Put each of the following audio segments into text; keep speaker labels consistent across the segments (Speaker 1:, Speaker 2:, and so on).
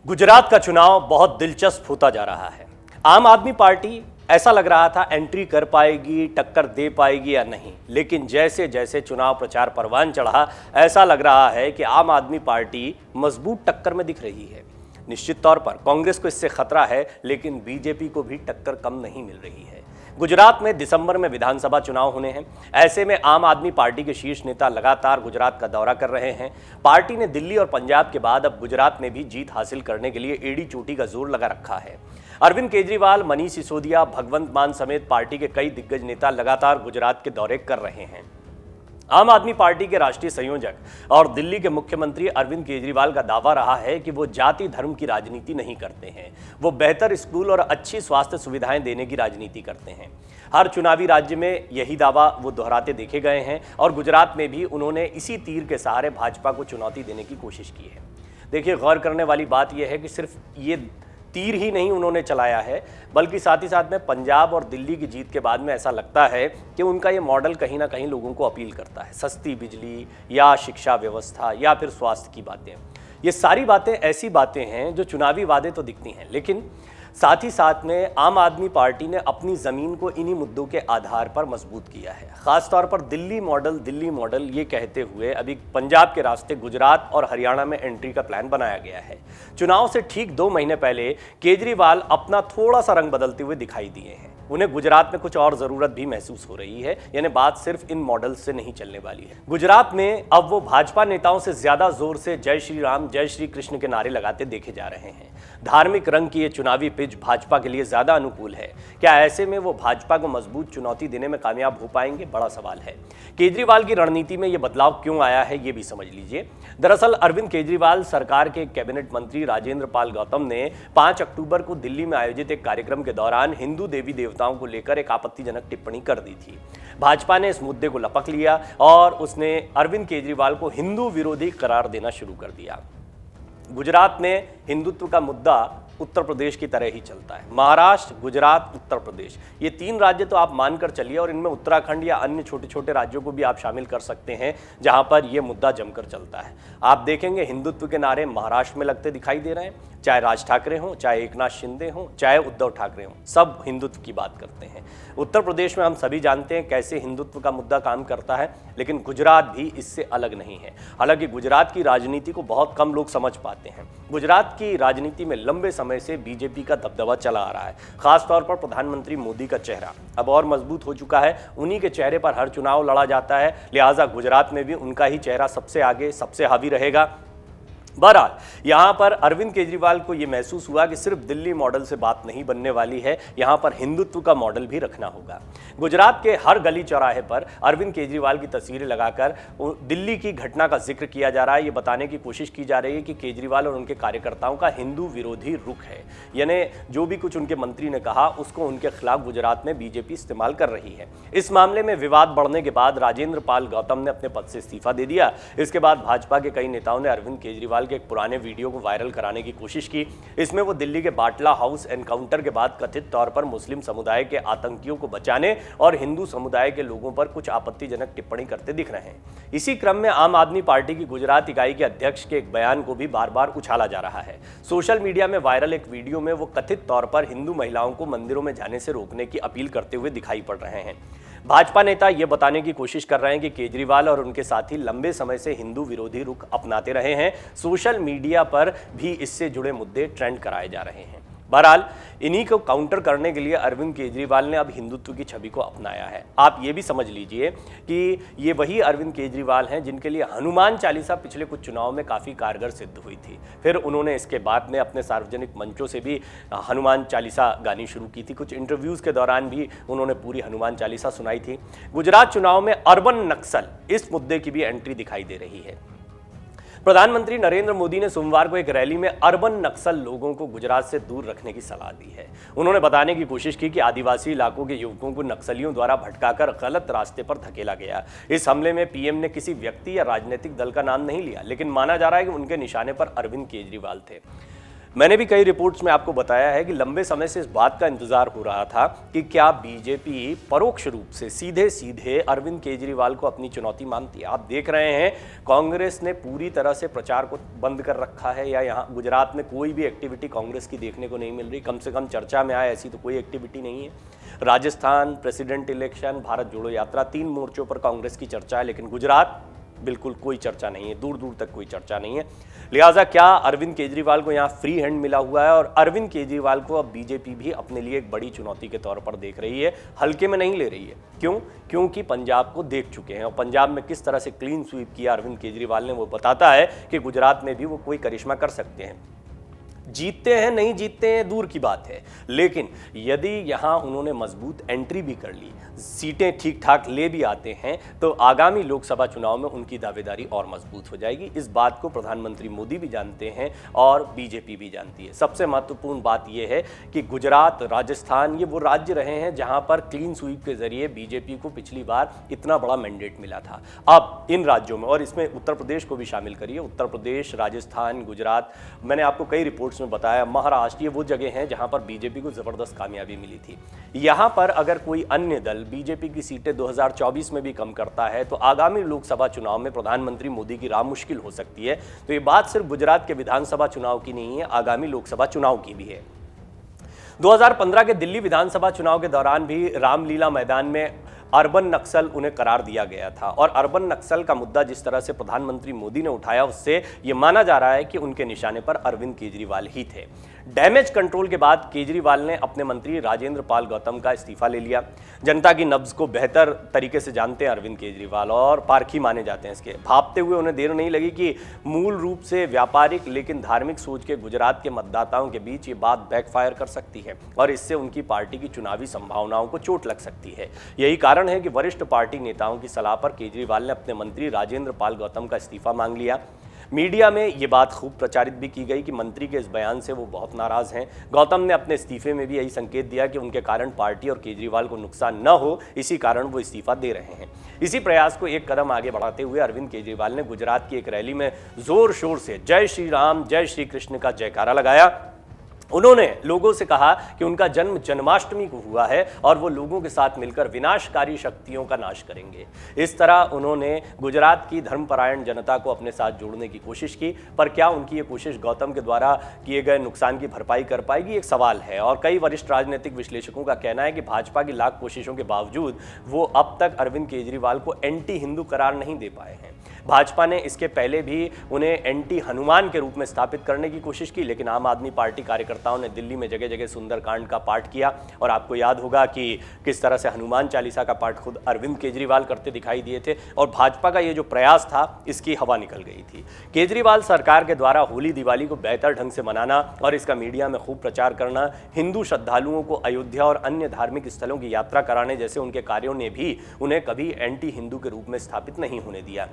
Speaker 1: गुजरात का चुनाव बहुत दिलचस्प होता जा रहा है। आम आदमी पार्टी ऐसा लग रहा था एंट्री कर पाएगी, टक्कर दे पाएगी या नहीं, लेकिन जैसे जैसे चुनाव प्रचार परवान चढ़ा ऐसा लग रहा है कि आम आदमी पार्टी मजबूत टक्कर में दिख रही है। निश्चित तौर पर कांग्रेस को इससे खतरा है, लेकिन बीजेपी को भी टक्कर कम नहीं मिल रही है। गुजरात में दिसंबर में विधानसभा चुनाव होने हैं। ऐसे में आम आदमी पार्टी के शीर्ष नेता लगातार गुजरात का दौरा कर रहे हैं। पार्टी ने दिल्ली और पंजाब के बाद अब गुजरात में भी जीत हासिल करने के लिए एड़ी चोटी का जोर लगा रखा है। अरविंद केजरीवाल, मनीष सिसोदिया, भगवंत मान समेत पार्टी के कई दिग्गज नेता लगातार गुजरात के दौरे कर रहे हैं। आम आदमी पार्टी के राष्ट्रीय संयोजक और दिल्ली के मुख्यमंत्री अरविंद केजरीवाल का दावा रहा है कि वो जाति धर्म की राजनीति नहीं करते हैं, वो बेहतर स्कूल और अच्छी स्वास्थ्य सुविधाएं देने की राजनीति करते हैं। हर चुनावी राज्य में यही दावा वो दोहराते देखे गए हैं और गुजरात में भी उन्होंने इसी तीर के सहारे भाजपा को चुनौती देने की कोशिश की है। देखिए, गौर करने वाली बात यह है कि सिर्फ ये तीर ही नहीं उन्होंने चलाया है, बल्कि साथ ही साथ में पंजाब और दिल्ली की जीत के बाद में ऐसा लगता है कि उनका ये मॉडल कहीं ना कहीं लोगों को अपील करता है। सस्ती बिजली या शिक्षा व्यवस्था या फिर स्वास्थ्य की बातें, ये सारी बातें ऐसी बातें हैं जो चुनावी वादे तो दिखती हैं, लेकिन साथ ही साथ में आम आदमी पार्टी ने अपनी ज़मीन को इन्हीं मुद्दों के आधार पर मजबूत किया है। ख़ासतौर पर दिल्ली मॉडल ये कहते हुए अभी पंजाब के रास्ते गुजरात और हरियाणा में एंट्री का प्लान बनाया गया है। चुनाव से ठीक 2 महीने पहले केजरीवाल अपना थोड़ा सा रंग बदलते हुए दिखाई दिए हैं। उन्हें गुजरात में कुछ और ज़रूरत भी महसूस हो रही है, यानी बात सिर्फ इन मॉडल से नहीं चलने वाली है। गुजरात में अब वो भाजपा नेताओं से ज़्यादा जोर से जय श्री राम, जय श्री कृष्ण के नारे लगाते देखे जा रहे हैं। धार्मिक रंग की ये चुनावी पिच भाजपा के लिए ज़्यादा अनुकूल है। क्या ऐसे में वो भाजपा को मजबूत चुनौती देने में कामयाब हो पाएंगे? बड़ा सवाल है। केजरीवाल की रणनीति में ये बदलाव क्यों आया है, ये भी समझ लीजिए। दरअसल अरविंद केजरीवाल सरकार के कैबिनेट मंत्री राजेंद्र पाल गौतम ने 5 अक्टूबर को दिल्ली में आयोजित एक कार्यक्रम के दौरान हिंदू देवी देवताओं को लेकर एक आपत्तिजनक टिप्पणी कर दी थी। भाजपा ने इस मुद्दे को लपक लिया और उसने अरविंद केजरीवाल को हिंदू विरोधी करार देना शुरू कर दिया। गुजरात में हिंदुत्व का मुद्दा उत्तर प्रदेश की तरह ही चलता है। महाराष्ट्र, गुजरात, उत्तर प्रदेश, ये 3 राज्य तो आप मानकर चलिए, और इनमें उत्तराखंड या अन्य छोटे छोटे राज्यों को भी आप शामिल कर सकते हैं जहां पर यह मुद्दा जमकर चलता है। आप देखेंगे हिंदुत्व के नारे महाराष्ट्र में लगते दिखाई दे रहे हैं, चाहे राज ठाकरे हों, चाहे एकनाथ शिंदे हों, चाहे उद्धव ठाकरे हों, सब हिंदुत्व की बात करते हैं। उत्तर प्रदेश में हम सभी जानते हैं कैसे हिंदुत्व का मुद्दा काम करता है, लेकिन गुजरात भी इससे अलग नहीं है। हालांकि गुजरात की राजनीति को बहुत कम लोग समझ पाते हैं। गुजरात की राजनीति में लंबे समय से बीजेपी का दबदबा चला आ रहा है। खासतौर पर प्रधानमंत्री मोदी का चेहरा अब और मजबूत हो चुका है। उन्हीं के चेहरे पर हर चुनाव लड़ा जाता है, लिहाजा गुजरात में भी उनका ही चेहरा सबसे आगे, सबसे हावी रहेगा। बहरहाल यहाँ पर अरविंद केजरीवाल को ये महसूस हुआ कि सिर्फ दिल्ली मॉडल से बात नहीं बनने वाली है, यहाँ पर हिंदुत्व का मॉडल भी रखना होगा। गुजरात के हर गली चौराहे पर अरविंद केजरीवाल की तस्वीरें लगाकर दिल्ली की घटना का जिक्र किया जा रहा है। ये बताने की कोशिश की जा रही है कि केजरीवाल और उनके कार्यकर्ताओं का हिंदू विरोधी रुख है, यानी जो भी कुछ उनके मंत्री ने कहा उसको उनके खिलाफ गुजरात में बीजेपी इस्तेमाल कर रही है। इस मामले में विवाद बढ़ने के बाद राजेंद्र पाल गौतम ने अपने पद से इस्तीफा दे दिया। इसके बाद भाजपा के कई नेताओं ने अरविंद केजरीवाल के एक पुराने वीडियो को वायरल कराने की कोशिश की। इसमें वो दिल्ली के बाटला हाउस एनकाउंटर के बाद कथित तौर पर मुस्लिम समुदाय के आतंकियों को बचाने और हिंदू समुदाय के लोगों पर कुछ आपत्तिजनक टिप्पणी करते दिख रहे हैं। इसी क्रम में आम आदमी पार्टी की गुजरात इकाई के अध्यक्ष के एक बयान को भी बार बार उछाला जा रहा है। सोशल मीडिया में वायरल एक वीडियो में वो कथित तौर पर हिंदू महिलाओं को मंदिरों में जाने से रोकने की अपील करते हुए दिखाई पड़ रहे हैं। भाजपा नेता ये बताने की कोशिश कर रहे हैं कि केजरीवाल और उनके साथी लंबे समय से हिंदू विरोधी रुख अपनाते रहे हैं। सोशल मीडिया पर भी इससे जुड़े मुद्दे ट्रेंड कराए जा रहे हैं। बहरहाल इन्हीं को काउंटर करने के लिए अरविंद केजरीवाल ने अब हिंदुत्व की छवि को अपनाया है। आप ये भी समझ लीजिए कि ये वही अरविंद केजरीवाल हैं जिनके लिए हनुमान चालीसा पिछले कुछ चुनाव में काफ़ी कारगर सिद्ध हुई थी। फिर उन्होंने इसके बाद में अपने सार्वजनिक मंचों से भी हनुमान चालीसा गानी शुरू की थी। कुछ इंटरव्यूज़ के दौरान भी उन्होंने पूरी हनुमान चालीसा सुनाई थी। गुजरात चुनाव में अर्बन नक्सल, इस मुद्दे की भी एंट्री दिखाई दे रही है। प्रधानमंत्री नरेंद्र मोदी ने सोमवार को एक रैली में अर्बन नक्सल लोगों को गुजरात से दूर रखने की सलाह दी है। उन्होंने बताने की कोशिश की कि आदिवासी इलाकों के युवकों को नक्सलियों द्वारा भटकाकर गलत रास्ते पर धकेला गया। इस हमले में पीएम ने किसी व्यक्ति या राजनीतिक दल का नाम नहीं लिया, लेकिन माना जा रहा है कि उनके निशाने पर अरविंद केजरीवाल थे। मैंने भी कई रिपोर्ट्स में आपको बताया है कि लंबे समय से इस बात का इंतजार हो रहा था कि क्या बीजेपी परोक्ष रूप से सीधे सीधे अरविंद केजरीवाल को अपनी चुनौती मानती है। आप देख रहे हैं कांग्रेस ने पूरी तरह से प्रचार को बंद कर रखा है, या यहाँ गुजरात में कोई भी एक्टिविटी कांग्रेस की देखने को नहीं मिल रही, कम से कम चर्चा में आए ऐसी तो कोई एक्टिविटी नहीं है। राजस्थान, प्रेसिडेंट इलेक्शन, भारत जोड़ो यात्रा, 3 मोर्चों पर कांग्रेस की चर्चा है, लेकिन गुजरात बिल्कुल कोई चर्चा नहीं है, दूर दूर तक कोई चर्चा नहीं है। लिहाजा क्या अरविंद केजरीवाल को यहाँ फ्री हैंड मिला हुआ है और अरविंद केजरीवाल को अब बीजेपी भी अपने लिए एक बड़ी चुनौती के तौर पर देख रही है, हल्के में नहीं ले रही है। क्यों? क्योंकि पंजाब को देख चुके हैं और पंजाब में किस तरह से क्लीन स्वीप किया अरविंद केजरीवाल ने, वो बताता है कि गुजरात में भी वो कोई करिश्मा कर सकते हैं। जीतते हैं नहीं जीतते हैं दूर की बात है, लेकिन यदि यहां उन्होंने मजबूत एंट्री भी कर ली, सीटें ठीक ठाक ले भी आते हैं, तो आगामी लोकसभा चुनाव में उनकी दावेदारी और मजबूत हो जाएगी। इस बात को प्रधानमंत्री मोदी भी जानते हैं और बीजेपी भी जानती है। सबसे महत्वपूर्ण बात यह है कि गुजरात, राजस्थान, ये वो राज्य रहे हैं जहां पर क्लीन स्वीप के जरिए बीजेपी को पिछली बार इतना बड़ा मैंडेट मिला था। अब इन राज्यों में, और इसमें उत्तर प्रदेश को भी शामिल करिए, उत्तर प्रदेश, राजस्थान, गुजरात, मैंने आपको कई रिपोर्ट्स में बताया, महाराष्ट्र, ये वो जगह हैं जहां पर बीजेपी को जबरदस्त कामयाबी मिली थी। यहां पर अगर कोई अन्य दल बीजेपी की सीटें 2024 में भी कम करता है तो आगामी लोकसभा चुनाव में प्रधानमंत्री मोदी की राह मुश्किल हो सकती है। तो ये बात सिर्फ गुजरात के विधानसभा चुनाव की नहीं है, आगामी लोकसभा चुनाव की भी है। 2015 के दिल्ली विधानसभा चुनाव के दौरान भी रामलीला मैदान में अर्बन नक्सल उन्हें करार दिया गया था, और अर्बन नक्सल का मुद्दा जिस तरह से प्रधानमंत्री मोदी ने उठाया, उससे यह माना जा रहा है कि उनके निशाने पर अरविंद केजरीवाल ही थे। डैमेज कंट्रोल के बाद केजरीवाल ने अपने मंत्री राजेंद्र पाल गौतम का इस्तीफा ले लिया। जनता की नब्ज को बेहतर तरीके से जानते हैं अरविंद केजरीवाल और पारखी माने जाते हैं इसके। भापते हुए उन्हें देर नहीं लगी कि मूल रूप से व्यापारिक लेकिन धार्मिक सोच के गुजरात के मतदाताओं के बीच ये बात बैकफायर कर सकती है और इससे उनकी पार्टी की चुनावी संभावनाओं को चोट लग सकती है। यही कारण है कि वरिष्ठ पार्टी नेताओं की सलाह पर केजरीवाल ने अपने मंत्री राजेंद्र पाल गौतम का इस्तीफा मांग लिया। मीडिया में ये बात खूब प्रचारित भी की गई कि मंत्री के इस बयान से वो बहुत नाराज हैं। गौतम ने अपने इस्तीफे में भी यही संकेत दिया कि उनके कारण पार्टी और केजरीवाल को नुकसान न हो, इसी कारण वो इस्तीफा दे रहे हैं। इसी प्रयास को एक कदम आगे बढ़ाते हुए अरविंद केजरीवाल ने गुजरात की एक रैली में जोर शोर से जय श्री राम, जय श्री कृष्ण का जयकारा लगाया। उन्होंने लोगों से कहा कि उनका जन्म जन्माष्टमी को हुआ है और वो लोगों के साथ मिलकर विनाशकारी शक्तियों का नाश करेंगे। इस तरह उन्होंने गुजरात की धर्मपरायण जनता को अपने साथ जोड़ने की कोशिश की, पर क्या उनकी ये कोशिश गौतम के द्वारा किए गए नुकसान की भरपाई कर पाएगी, एक सवाल है। और कई वरिष्ठ राजनीतिक विश्लेषकों का कहना है कि भाजपा की लाख कोशिशों के बावजूद वो अब तक अरविंद केजरीवाल को एंटी हिंदू करार नहीं दे पाए हैं। भाजपा ने इसके पहले भी उन्हें एंटी हनुमान के रूप में स्थापित करने की कोशिश की, लेकिन आम आदमी पार्टी कार्यकर्ताओं ने दिल्ली में जगह जगह सुंदरकांड का पाठ किया और आपको याद होगा कि किस तरह से हनुमान चालीसा का पाठ खुद अरविंद केजरीवाल करते दिखाई दिए थे। और भाजपा का ये जो प्रयास था, इसकी हवा निकल गई थी। केजरीवाल सरकार के द्वारा होली दिवाली को बेहतर ढंग से मनाना और इसका मीडिया में खूब प्रचार करना, हिंदू श्रद्धालुओं को अयोध्या और अन्य धार्मिक स्थलों की यात्रा कराने जैसे उनके कार्यों ने भी उन्हें कभी एंटी हिंदू के रूप में स्थापित नहीं होने दिया।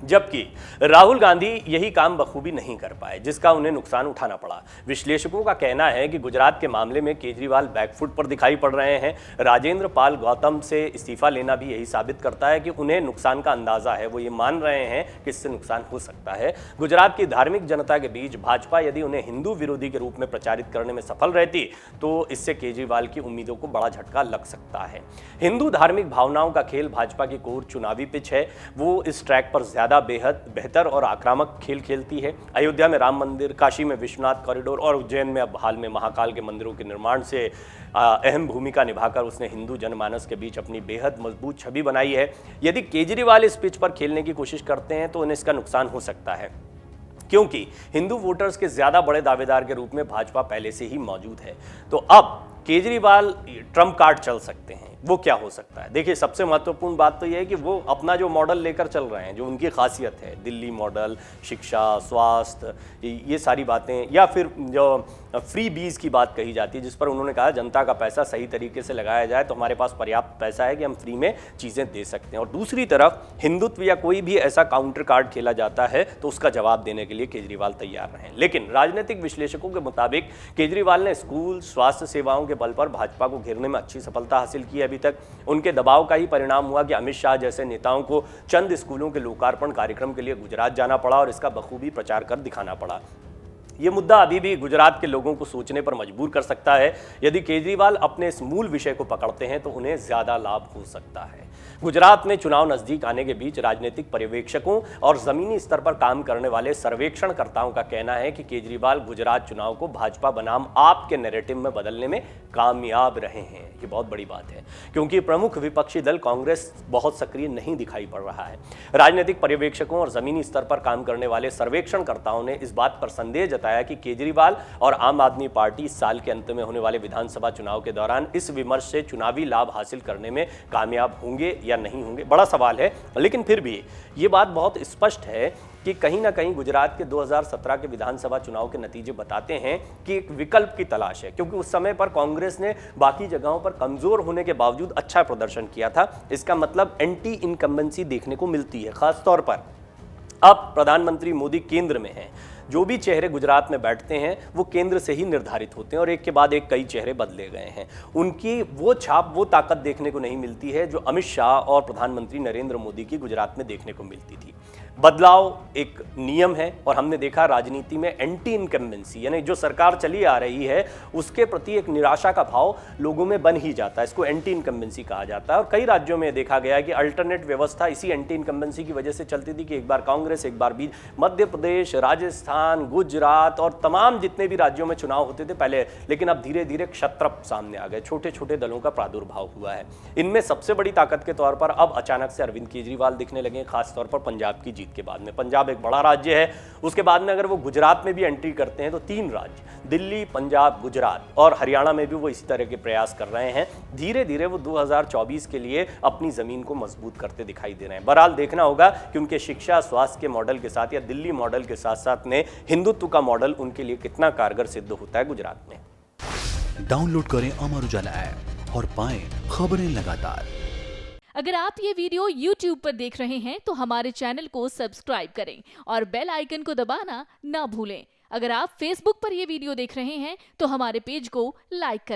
Speaker 1: जबकि राहुल गांधी यही काम बखूबी नहीं कर पाए, जिसका उन्हें नुकसान उठाना पड़ा। विश्लेषकों का कहना है कि गुजरात के मामले में केजरीवाल बैकफुट पर दिखाई पड़ रहे हैं। राजेंद्र पाल गौतम से इस्तीफा लेना भी यही साबित करता है कि उन्हें नुकसान का अंदाजा है। वो ये मान रहे हैं कि इससे नुकसान हो सकता है। गुजरात की धार्मिक जनता के बीच भाजपा यदि उन्हें हिंदू विरोधी के रूप में प्रचारित करने में सफल रहती तो इससे केजरीवाल की उम्मीदों को बड़ा झटका लग सकता है। हिंदू धार्मिक भावनाओं का खेल भाजपा की कोर चुनावी पिच है। वो इस ट्रैक पर ज्यादा बेहद बेहतर और आक्रामक खेल खेलती है। अयोध्या में राम मंदिर, काशी में विश्वनाथ कॉरिडोर और उज्जैन में अब हाल में महाकाल के मंदिरों के निर्माण से अहम भूमिका निभाकर उसने हिंदू जनमानस के बीच अपनी बेहद मजबूत छवि बनाई है। यदि केजरीवाल इस पिच पर खेलने की कोशिश करते हैं तो उन्हें इसका नुकसान हो सकता है, क्योंकि हिंदू वोटर्स के ज्यादा बड़े दावेदार के रूप में भाजपा पहले से ही मौजूद है। तो अब केजरीवाल ट्रम्प कार्ड चल सकते हैं। वो क्या हो सकता है? देखिए, सबसे महत्वपूर्ण बात तो यह है कि वो अपना जो मॉडल लेकर चल रहे हैं, जो उनकी खासियत है, दिल्ली मॉडल, शिक्षा, स्वास्थ्य, ये सारी बातें, या फिर जो फ्री बीज की बात कही जाती है, जिस पर उन्होंने कहा जनता का पैसा सही तरीके से लगाया जाए तो हमारे पास पर्याप्त पैसा है कि हम फ्री में चीज़ें दे सकते हैं। और दूसरी तरफ हिंदुत्व या कोई भी ऐसा काउंटर कार्ड खेला जाता है तो उसका जवाब देने के लिए केजरीवाल तैयार रहे। लेकिन राजनीतिक विश्लेषकों के मुताबिक केजरीवाल ने स्कूल, स्वास्थ्य सेवाओं के बल पर भाजपा को घेरने में अच्छी सफलता हासिल की है। अभी तक उनके दबाव का ही परिणाम हुआ कि अमित शाह जैसे नेताओं को चंद स्कूलों के लोकार्पण कार्यक्रम के लिए गुजरात जाना पड़ा और इसका बखूबी प्रचार कर दिखाना पड़ा। ये मुद्दा अभी भी गुजरात के लोगों को सोचने पर मजबूर कर सकता है। यदि केजरीवाल अपने इस मूल विषय को पकड़ते हैं तो उन्हें ज्यादा लाभ हो सकता है। गुजरात में चुनाव नजदीक आने के बीच राजनीतिक पर्यवेक्षकों और जमीनी स्तर पर काम करने वाले सर्वेक्षणकर्ताओं का कहना है कि केजरीवाल गुजरात चुनाव को भाजपा बनाम आप के नैरेटिव में बदलने में कामयाब रहे हैं। ये बहुत बड़ी बात है, क्योंकि प्रमुख विपक्षी दल कांग्रेस बहुत सक्रिय नहीं दिखाई पड़ रहा है। राजनीतिक पर्यवेक्षकों और जमीनी स्तर पर काम करने वाले सर्वेक्षणकर्ताओं ने इस बात पर संदेह जताया कि केजरीवाल और आम आदमी पार्टी इस साल के अंत में होने वाले विधानसभा चुनाव के दौरान इस विमर्श से चुनावी लाभ हासिल करने में कामयाब होंगे या नहीं होंगे, बड़ा सवाल है। लेकिन फिर भी ये बात बहुत स्पष्ट है कि कहीं ना कहीं गुजरात के 2017 के विधानसभा चुनाव के नतीजे बताते हैं कि एक विकल्प की तलाश है, क्योंकि उस समय पर कांग्रेस ने बाकी जगहों पर कमजोर होने के बावजूद अच्छा प्रदर्शन किया था। इसका मतलब एंटी इनकम्बेंसी देखने को मिलती है। खासतौर पर अब प्रधानमंत्री मोदी केंद्र में हैं, जो भी चेहरे गुजरात में बैठते हैं वो केंद्र से ही निर्धारित होते हैं और एक के बाद एक कई चेहरे बदले गए हैं। उनकी वो छाप, वो ताकत देखने को नहीं मिलती है जो अमित शाह और प्रधानमंत्री नरेंद्र मोदी की गुजरात में देखने को मिलती थी। बदलाव एक नियम है और हमने देखा राजनीति में एंटी इनकम्बेंसी, यानी जो सरकार चली आ रही है उसके प्रति एक निराशा का भाव लोगों में बन ही जाता है। इसको एंटी इनकम्बेंसी कहा जाता है और कई राज्यों में देखा गया है कि अल्टरनेट व्यवस्था इसी एंटी इनकम्बेंसी की वजह से चलती थी कि एक बार कांग्रेस, एक बार बीजेपी। मध्य प्रदेश, राजस्थान, गुजरात और तमाम जितने भी राज्यों में चुनाव होते थे पहले, लेकिन अब धीरे धीरे क्षत्रप सामने आ गए, छोटे छोटे दलों का प्रादुर्भाव हुआ है। इनमें सबसे बड़ी ताकत के तौर पर अब अचानक से अरविंद केजरीवाल दिखने लगे, खासतौर पर पंजाब की जीत के बाद में। पंजाब एक बड़ा राज्य है, उसके बाद में अगर वो गुजरात में भी एंट्री करते हैं तो 3 राज्य, दिल्ली, पंजाब, गुजरात और हरियाणा में भी वो इसी तरह के प्रयास कर रहे हैं। धीरे धीरे वो 2024 के लिए अपनी जमीन को मजबूत करते दिखाई दे रहे हैं। बहरहाल देखना होगा कि उनके शिक्षा, स्वास्थ्य के मॉडल के साथ या दिल्ली मॉडल के साथ साथ में हिंदुत्व का मॉडल उनके लिए कितना कारगर सिद्ध होता है गुजरात में।
Speaker 2: डाउनलोड करें अमर उजाला ऐप और पाएं खबरें लगातार।
Speaker 3: अगर आप ये वीडियो YouTube पर देख रहे हैं तो हमारे चैनल को सब्सक्राइब करें और बेल आइकन को दबाना ना भूलें। अगर आप Facebook पर ये वीडियो देख रहे हैं तो हमारे पेज को लाइक करें।